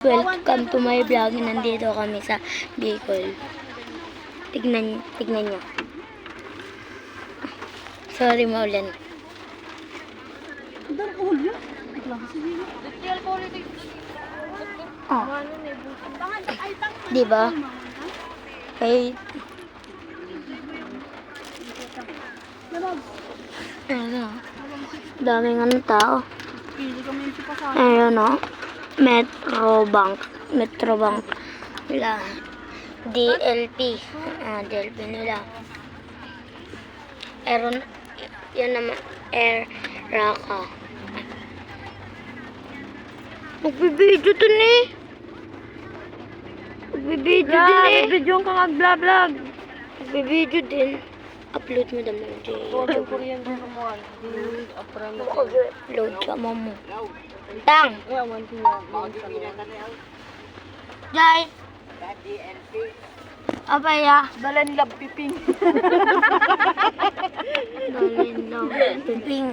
Welcome to my vlog. Nandito kami sa Bicol. Tignan nyo. Sorry, maulan. Oh. Diba? Hey. Ano? Daming ano tao. Ayun o. Metrobank nila. DLP. DLP nila. Aeron, yan naman. Air Raka. Magbibidyo dun eh. Magbibidyo din eh. Video ka mag-vlog. Magbibidyo din. Upload mo naman di YouTube. Upload ka mo. Tang! Jai! Abaya! Dalan lab piping. Piping.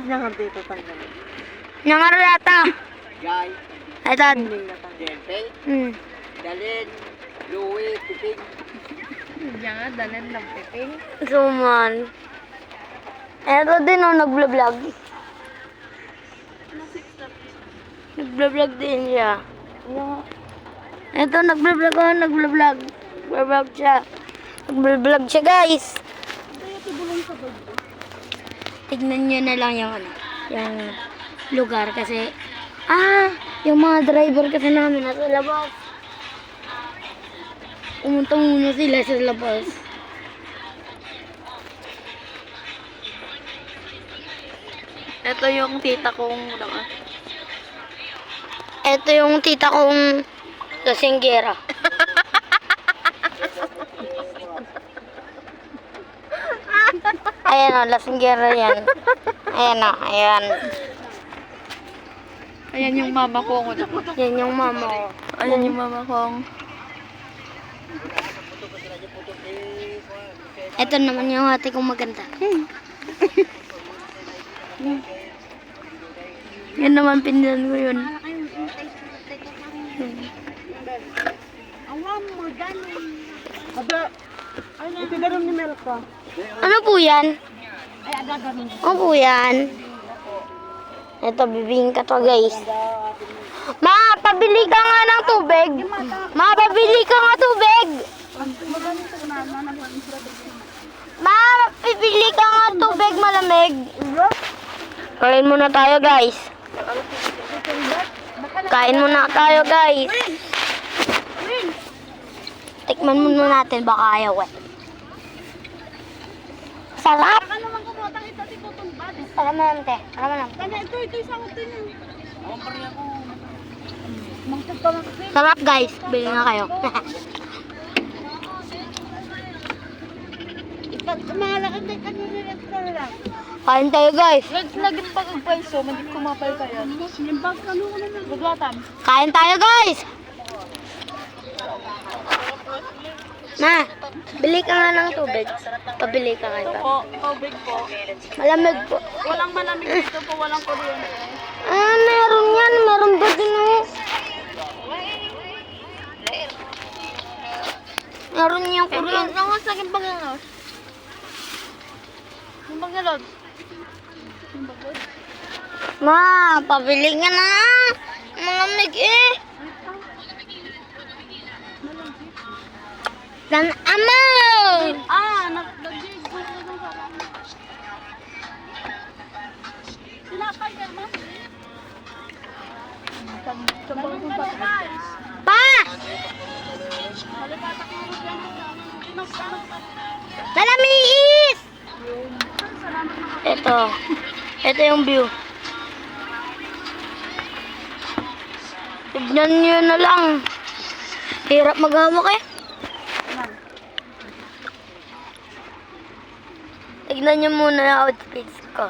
Nangan dito tanggal. Nangarata! Jai, Ito. Dalin, Louie, Piping. Jangan dalan lab piping. Suman. Ito din o, nag-vlog. Nag-vlog din siya. Ito, nag-vlog o, nag-vlog. Nag-vlog siya. Nag-vlog siya, guys. Tignan nyo na lang yung ano, yung lugar kasi, yung mga driver kasi namin nasa labas. Pumunta muna sila sa labas. Ito yung tita kong Ito yung tita kong lasinggera. Ayan o, lasinggera yan. Ayan o, ayan. Ayan yung mama ko. Yan yung mama ko. Ayan yung mama kong. Ito naman yung ate kong maganda. Yan naman pinsan ko yun. Ito darom ni Melka. Ano po yan? Ano po yan? Ito, bibingka to, guys. Ma, pabili ka nga ng tubig. Ma, pabili ka nga tubig. Ma, pabili ka nga tubig malamig. Kain muna tayo, guys. Kain muna tayo, guys. Tikman muna natin, baka ayaw eh. Sarap! Tara mo lang, te. Tara mo lang. Sarap, guys. Bili na kayo. Kain tayo, guys. Lagi pag-agpay so, hindi kumapay kayo. Kain tayo, guys. Ma, bili ka nga ng tubig. Pabili ka nga ito. Po, tubig po. Malamig po. Walang malamig dito po, walang kuryente. Meron yan. Meron ba din oh. Meron yung kuryente. Ang sa akin pag-anos. Yung pag-alod. Ma, pabili ka na. Malamig eh. Dan amaw! Nag-dig ko ng sarang. Sinapay ka, ma? Pa! Malamiis! Ito yung view. Tignan nyo na lang. Hirap maghawak eh. Tignan nyo muna yung outfits ko.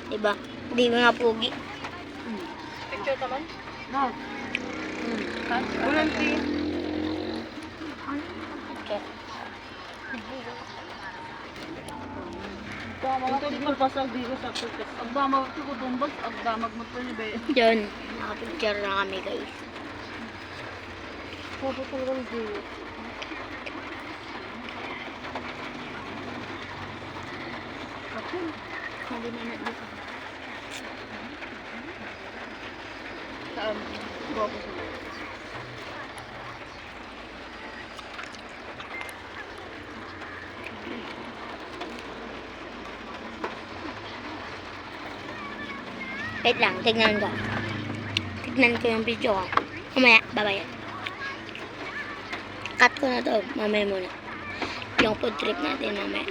Diba? Di ba nga pugi? Picture naman? No. Walang tea. Okay. Ito pasag dito sa pagkas. Agdamag ko tumbag, agdamag mo to ni Be. Yun, nakapicture na kami guys. Puputulong dito. Kapun. Hindi na dito. Saan? Bago sa Wait lang, tignan ko. Tignan ko yung video ko. Mamaya, babaya. Cut ko na to, mamaya muna. Yung food trip natin mamaya.